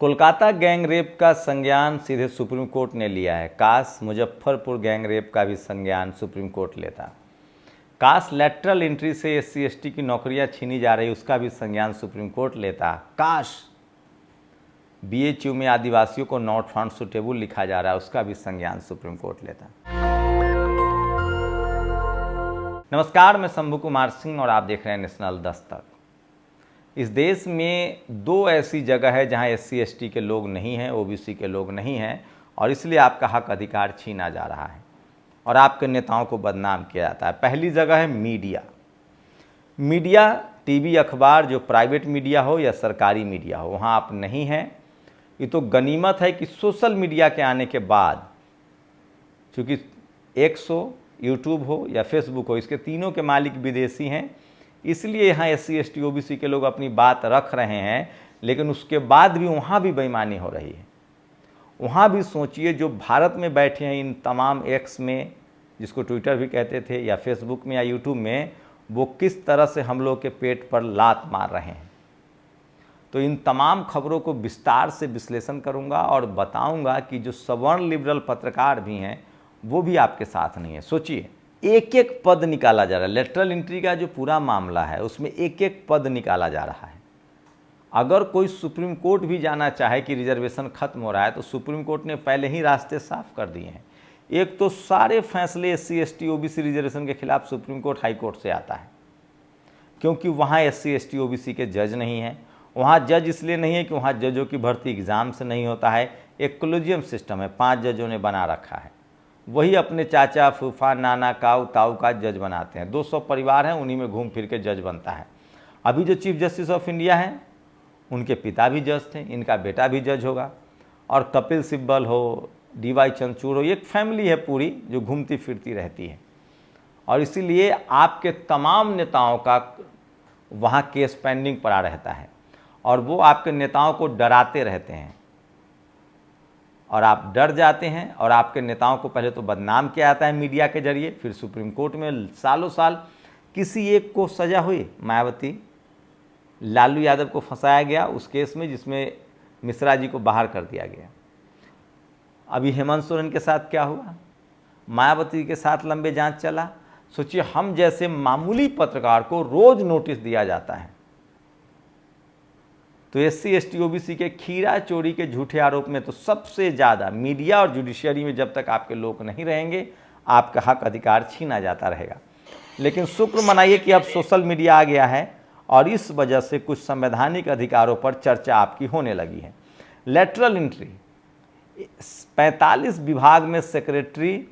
Kolkata gang rape का संज्ञान सीधे सुप्रीम कोर्ट ने लिया है। काश मुजफ्फरपुर गैंग रेप का भी संज्ञान सुप्रीम कोर्ट लेता। काश लेटरल एंट्री से SC/ST की नौकरियां छीनी जा रही उसका भी संज्ञान सुप्रीम कोर्ट लेता। काश BHU में आदिवासियों को नॉट फाउंड सुटेबल लिखा जा रहा है उसका भी संज्ञान सुप्रीम कोर्ट लेता। नमस्कार, मैं शंभू कुमार सिंह और आप देख रहे हैं नेशनल दस्तक। इस देश में दो ऐसी जगह है जहां SC/ST के लोग नहीं हैं, OBC के लोग नहीं हैं और इसलिए आपका हक अधिकार छीना जा रहा है और आपके नेताओं को बदनाम किया जाता है। पहली जगह है मीडिया, TV अखबार, जो प्राइवेट मीडिया हो या सरकारी मीडिया हो, वहाँ आप नहीं हैं। ये तो गनीमत है कि सोशल मीडिया के आने के बाद, चूँकि X हो, YouTube हो या Facebook हो, इसके तीनों के मालिक विदेशी हैं, इसलिए यहाँ SC/ST OBC के लोग अपनी बात रख रहे हैं। लेकिन उसके बाद भी वहाँ भी बेईमानी हो रही है। वहाँ भी सोचिए, जो भारत में बैठे हैं इन तमाम X में, जिसको ट्विटर भी कहते थे, या फेसबुक में या यूट्यूब में, वो किस तरह से हम लोग के पेट पर लात मार रहे हैं। तो इन तमाम खबरों को विस्तार से विश्लेषण करूंगा और बताऊंगा कि जो सवर्ण लिबरल पत्रकार भी हैं वो भी आपके साथ नहीं है। सोचिए, एक एक पद निकाला जा रहा है। लेटरल एंट्री का जो पूरा मामला है उसमें एक एक पद निकाला जा रहा है। अगर कोई सुप्रीम कोर्ट भी जाना चाहे कि रिजर्वेशन खत्म हो रहा है तो सुप्रीम कोर्ट ने पहले ही रास्ते साफ कर दिए हैं। एक तो सारे फैसले SC/ST OBC रिजर्वेशन के खिलाफ सुप्रीम कोर्ट हाई कोर्ट से आता है, क्योंकि वहाँ SC/ST OBC के जज नहीं हैं। वहाँ जज इसलिए नहीं है कि वहाँ जजों की भर्ती एग्ज़ाम से नहीं होता है, एक कोलेजियम सिस्टम है, 5 जजों ने बना रखा है। वही अपने चाचा, फूफा, नाना, काऊ, ताऊ का जज बनाते हैं। 200 परिवार हैं, उन्हीं में घूम फिर के जज बनता है। अभी जो चीफ जस्टिस ऑफ इंडिया हैं उनके पिता भी जज थे, इनका बेटा भी जज होगा। और कपिल सिब्बल हो, DY चंद्रचूड़ हो, एक फैमिली है पूरी जो घूमती फिरती रहती है। और इसीलिए आपके तमाम नेताओं का वहाँ केस पेंडिंग पड़ा रहता है और वो आपके नेताओं को डराते रहते हैं और आप डर जाते हैं। और आपके नेताओं को पहले तो बदनाम किया जाता है मीडिया के जरिए, फिर सुप्रीम कोर्ट में सालों साल किसी एक को सज़ा हुई। मायावती, लालू यादव को फंसाया गया उस केस में जिसमें मिश्रा जी को बाहर कर दिया गया। अभी हेमंत सोरेन के साथ क्या हुआ, मायावती के साथ लंबे जांच चला। सोचिए, हम जैसे मामूली पत्रकार को रोज नोटिस दिया जाता है। तो SC/ST OBC के खीरा चोरी के झूठे आरोप में तो सबसे ज़्यादा मीडिया और जुडिशियरी में जब तक आपके लोग नहीं रहेंगे आपका हक अधिकार छीना जाता रहेगा। लेकिन शुक्र मनाइए कि अब सोशल मीडिया आ गया है और इस वजह से कुछ संवैधानिक अधिकारों पर चर्चा आपकी होने लगी है। लेटरल एंट्री, 45 विभाग में सेक्रेटरी,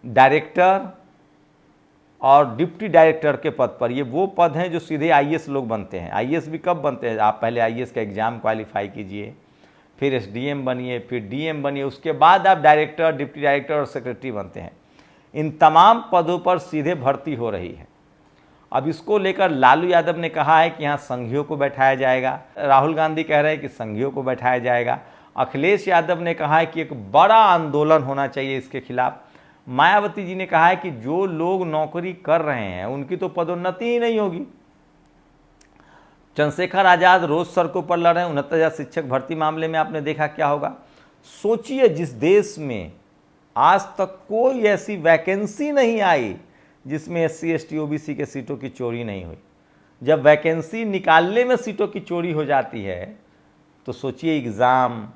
डायरेक्टर और डिप्टी डायरेक्टर के पद पर, ये वो पद हैं जो सीधे IAS लोग बनते हैं। IAS भी कब बनते हैं, आप पहले IAS का एग्ज़ाम क्वालिफाई कीजिए, फिर SDM बनिए, फिर DM बनिए, उसके बाद आप डायरेक्टर, डिप्टी डायरेक्टर और सेक्रेटरी बनते हैं। इन तमाम पदों पर सीधे भर्ती हो रही है। अब इसको लेकर लालू यादव ने कहा है कि यहाँ संघियों को बैठाया जाएगा, राहुल गांधी कह रहे हैं कि संघियों को बैठाया जाएगा, अखिलेश यादव ने कहा है कि एक बड़ा आंदोलन होना चाहिए इसके खिलाफ। मायावती जी ने कहा है कि जो लोग नौकरी कर रहे हैं उनकी तो पदोन्नति ही नहीं होगी। चंद्रशेखर आजाद रोज सड़कों पर लड़ रहे हैं। 69,000 शिक्षक भर्ती मामले में आपने देखा क्या होगा। सोचिए, जिस देश में आज तक कोई ऐसी वैकेंसी नहीं आई जिसमें SC/ST OBC के सीटों की चोरी नहीं हुई। जब वैकेंसी निकालने में सीटों की चोरी हो जाती है तो सोचिए एग्ज़ाम,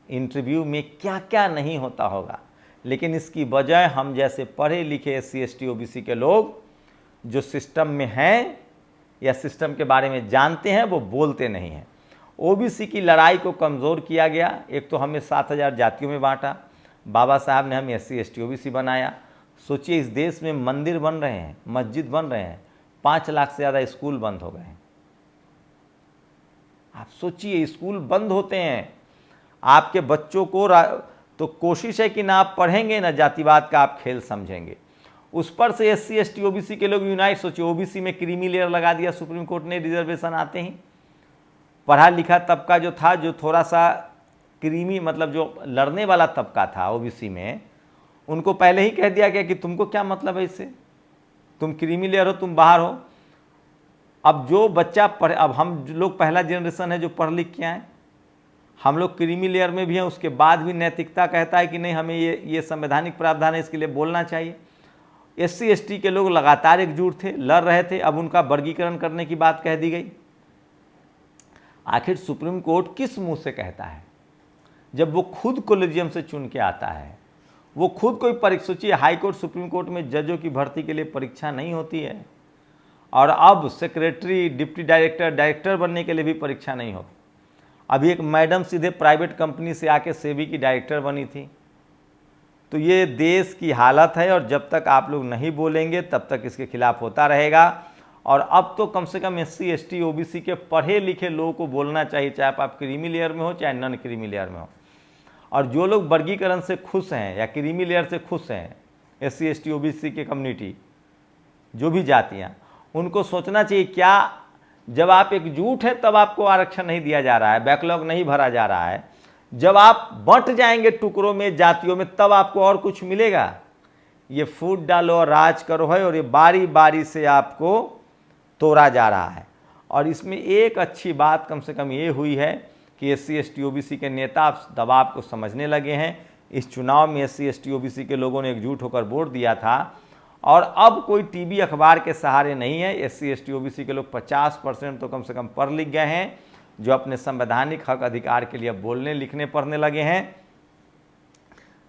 इंटरव्यू में क्या क्या नहीं होता होगा। लेकिन इसकी वजह हम जैसे पढ़े लिखे SC/ST OBC के लोग जो सिस्टम में हैं या सिस्टम के बारे में जानते हैं वो बोलते नहीं हैं। OBC की लड़ाई को कमज़ोर किया गया। एक तो हमें 7,000 जातियों में बांटा, बाबा साहब ने हमें SC/ST OBC बनाया। सोचिए, इस देश में मंदिर बन रहे हैं, मस्जिद बन रहे हैं, 5 लाख से ज़्यादा स्कूल बंद हो गए हैं। आप सोचिए, स्कूल बंद होते हैं, आपके बच्चों को तो कोशिश है कि ना आप पढ़ेंगे ना जातिवाद का आप खेल समझेंगे। उस पर से SC/ST OBC के लोग यूनाइट। सोचिए, OBC में क्रीमी लेयर लगा दिया सुप्रीम कोर्ट ने रिजर्वेशन आते ही। पढ़ा लिखा तबका जो था, जो थोड़ा सा क्रीमी, मतलब जो लड़ने वाला तबका था OBC में, उनको पहले ही कह दिया गया कि तुमको क्या मतलब है इससे, तुम क्रीमी लेयर हो, तुम बाहर हो। अब जो बच्चा पढ़े, अब हम लोग पहला जनरेशन है जो पढ़ लिख के आए, हम लोग क्रीमी लेयर में भी हैं, उसके बाद भी नैतिकता कहता है कि नहीं, हमें ये संवैधानिक प्रावधान है, इसके लिए बोलना चाहिए। SC ST के लोग लगातार एकजुट थे, लड़ रहे थे, अब उनका वर्गीकरण करने की बात कह दी गई। आखिर सुप्रीम कोर्ट किस मुंह से कहता है, जब वो खुद कॉलेजियम से चुन के आता है, वो खुद कोई परीक्षा। सोचिए, हाई कोर्ट सुप्रीम कोर्ट में जजों की भर्ती के लिए परीक्षा नहीं होती है, और अब सेक्रेटरी, डिप्टी डायरेक्टर, डायरेक्टर बनने के लिए भी परीक्षा नहीं होती। अभी एक मैडम सीधे प्राइवेट कंपनी से आके सेबी की डायरेक्टर बनी थी। तो ये देश की हालत है, और जब तक आप लोग नहीं बोलेंगे तब तक इसके खिलाफ होता रहेगा। और अब तो कम से कम SC ST OBC के पढ़े लिखे लोगों को बोलना चाहिए, चाहे आप क्रीमी लेयर में हो चाहे नॉन क्रीमी लेयर में हो। और जो लोग वर्गीकरण से खुश हैं या क्रीमी लेयर से खुश हैं, SC ST OBC के कम्युनिटी, जो भी जातियाँ, उनको सोचना चाहिए, क्या जब आप एकजुट हैं तब आपको आरक्षण नहीं दिया जा रहा है, बैकलॉग नहीं भरा जा रहा है। जब आप बंट जाएंगे टुकड़ों में, जातियों में, तब आपको और कुछ मिलेगा। ये फूट डालो और राज करो है, और ये बारी बारी से आपको तोड़ा जा रहा है। और इसमें एक अच्छी बात कम से कम ये हुई है कि SC ST OBC के नेता दबाव को समझने लगे हैं। इस चुनाव में SC ST OBC के लोगों ने एकजुट होकर वोट दिया था, और अब कोई टीवी अखबार के सहारे नहीं है। SC ST OBC के लोग 50% तो कम से कम पढ़ लिख गए हैं, जो अपने संवैधानिक हक अधिकार के लिए बोलने लिखने पढ़ने लगे हैं।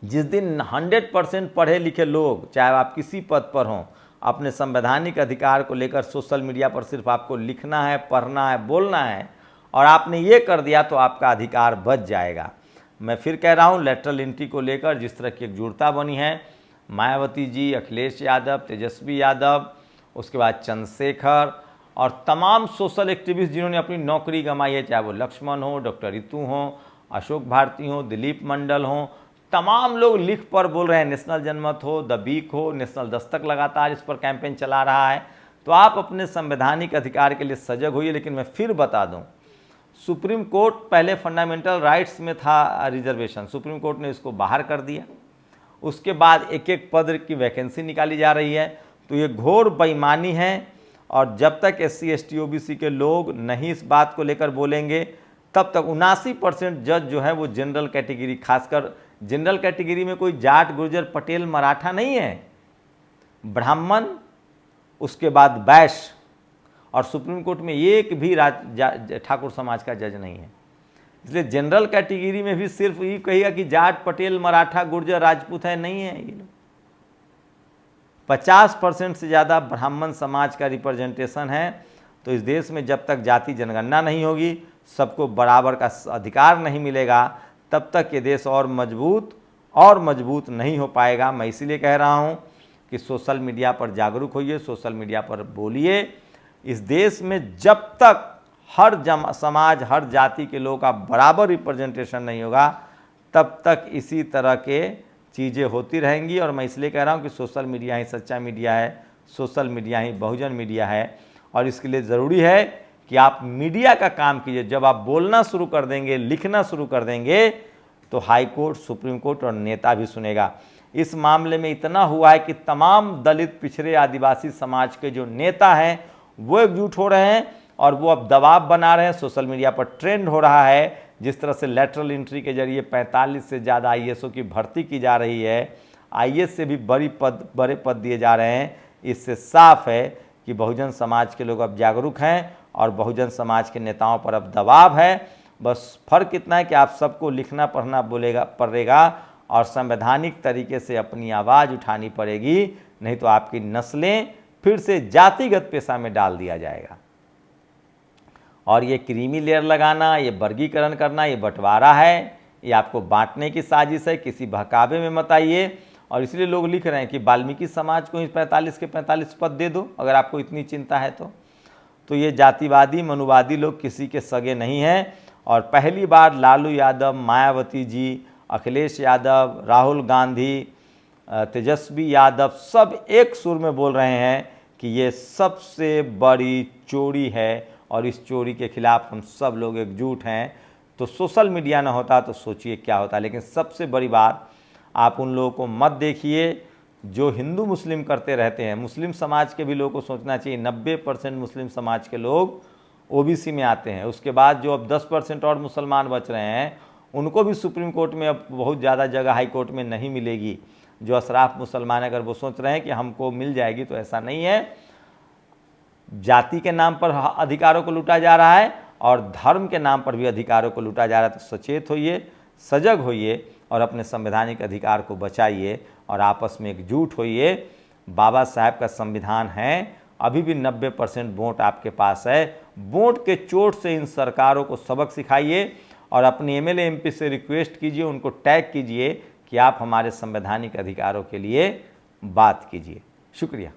जिस दिन 100% पढ़े लिखे लोग, चाहे आप किसी पद पर हों, अपने संवैधानिक अधिकार को लेकर सोशल मीडिया पर सिर्फ आपको लिखना है, पढ़ना है, बोलना है, और आपने ये कर दिया तो आपका अधिकार बच जाएगा। मैं फिर कह रहा हूँ, लेटरल एंट्री को लेकर जिस तरह की एकजुटता बनी है, मायावती जी, अखिलेश यादव, तेजस्वी यादव, उसके बाद चंद्रशेखर और तमाम सोशल एक्टिविस्ट जिन्होंने अपनी नौकरी गंवाई है, चाहे वो लक्ष्मण हो, डॉक्टर रितु हो, अशोक भारती हो, दिलीप मंडल हो, तमाम लोग लिख पर बोल रहे हैं। नेशनल जनमत हो, द वीक हो, नेशनल दस्तक लगातार इस पर कैंपेन चला रहा है। तो आप अपने संवैधानिक अधिकार के लिए सजग होइए। लेकिन मैं फिर बता दूं, सुप्रीम कोर्ट पहले फंडामेंटल राइट्स में था रिजर्वेशन, सुप्रीम कोर्ट ने इसको बाहर कर दिया। उसके बाद एक एक पद की वैकेंसी निकाली जा रही है। तो ये घोर बेईमानी है, और जब तक SC ST OBC के लोग नहीं इस बात को लेकर बोलेंगे, तब तक 79% जज जो है वो जनरल कैटेगरी, खासकर जनरल कैटेगरी में कोई जाट, गुर्जर, पटेल, मराठा नहीं है, ब्राह्मण, उसके बाद वैश्य, और सुप्रीम कोर्ट में एक भी ठाकुर समाज का जज नहीं है। इसलिए जनरल कैटेगरी में भी सिर्फ ये कहिएगा कि जाट, पटेल, मराठा, गुर्जर, राजपूत है, नहीं है। ये लोग 50% से ज़्यादा ब्राह्मण समाज का रिप्रेजेंटेशन है। तो इस देश में जब तक जाति जनगणना नहीं होगी, सबको बराबर का अधिकार नहीं मिलेगा, तब तक ये देश और मजबूत नहीं हो पाएगा। मैं इसीलिए कह रहा हूँ कि सोशल मीडिया पर जागरूक होइए, सोशल मीडिया पर बोलिए। इस देश में जब तक हर समाज, हर जाति के लोगों का बराबर रिप्रेजेंटेशन नहीं होगा, तब तक इसी तरह के चीज़ें होती रहेंगी। और मैं इसलिए कह रहा हूँ कि सोशल मीडिया ही सच्चा मीडिया है, सोशल मीडिया ही बहुजन मीडिया है। और इसके लिए ज़रूरी है कि आप मीडिया का काम कीजिए। जब आप बोलना शुरू कर देंगे, लिखना शुरू कर देंगे, तो हाई कोर्ट, सुप्रीम कोर्ट और नेता भी सुनेगा। इस मामले में इतना हुआ है कि तमाम दलित, पिछड़े, आदिवासी समाज के जो नेता हैं वो एकजुट हो रहे हैं, और वो अब दबाव बना रहे हैं। सोशल मीडिया पर ट्रेंड हो रहा है, जिस तरह से लेटरल एंट्री के जरिए 45 से ज़्यादा IASओं की भर्ती की जा रही है, IAS से भी बड़े पद दिए जा रहे हैं। इससे साफ है कि बहुजन समाज के लोग अब जागरूक हैं, और बहुजन समाज के नेताओं पर अब दबाव है। बस फर्क इतना है कि आप सबको लिखना पढ़ना पड़ेगा, और संवैधानिक तरीके से अपनी आवाज़ उठानी पड़ेगी, नहीं तो आपकी नस्लें फिर से जातिगत पेशा में डाल दिया जाएगा। और ये क्रीमी लेयर लगाना, ये वर्गीकरण करना, ये बंटवारा है, ये आपको बांटने की साजिश है। किसी बहकावे में मत आइए। और इसलिए लोग लिख रहे हैं कि वाल्मीकि समाज को ही 45 के 45 पद दे दो, अगर आपको इतनी चिंता है तो ये जातिवादी, मनुवादी लोग किसी के सगे नहीं हैं। और पहली बार लालू यादव, मायावती जी, अखिलेश यादव, राहुल गांधी, तेजस्वी यादव सब एक सुर में बोल रहे हैं कि ये सबसे बड़ी चोरी है, और इस चोरी के खिलाफ हम सब लोग एकजुट हैं। तो सोशल मीडिया ना होता तो सोचिए क्या होता। लेकिन सबसे बड़ी बात, आप उन लोगों को मत देखिए जो हिंदू मुस्लिम करते रहते हैं। मुस्लिम समाज के भी लोगों को सोचना चाहिए, 90% मुस्लिम समाज के लोग ओबीसी में आते हैं। उसके बाद जो अब 10% और मुसलमान बच रहे हैं उनको भी सुप्रीम कोर्ट में अब बहुत ज़्यादा जगह हाई कोर्ट में नहीं मिलेगी। जो अशराफ मुसलमान अगर वो सोच रहे हैं कि हमको मिल जाएगी, तो ऐसा नहीं है। जाति के नाम पर अधिकारों को लूटा जा रहा है और धर्म के नाम पर भी अधिकारों को लूटा जा रहा है। तो सचेत होइए, सजग होइए और अपने संवैधानिक अधिकार को बचाइए और आपस में एकजुट होइए। बाबा साहब का संविधान है, अभी भी 90% वोट आपके पास है। वोट के चोट से इन सरकारों को सबक सिखाइए और अपने एमएलए एमपी से रिक्वेस्ट कीजिए, उनको टैग कीजिए कि आप हमारे संवैधानिक अधिकारों के लिए बात कीजिए। शुक्रिया।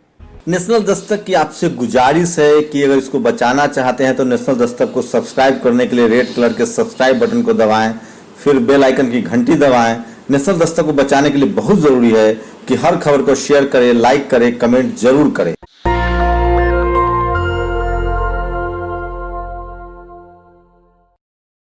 नेशनल दस्तक की आपसे गुजारिश है कि अगर इसको बचाना चाहते हैं तो नेशनल दस्तक को सब्सक्राइब करने के लिए रेड कलर के सब्सक्राइब बटन को दबाएं, फिर बेल आइकन की घंटी दबाएं। नेशनल दस्तक को बचाने के लिए बहुत जरूरी है कि हर खबर को शेयर करें, लाइक करें, कमेंट जरूर करें।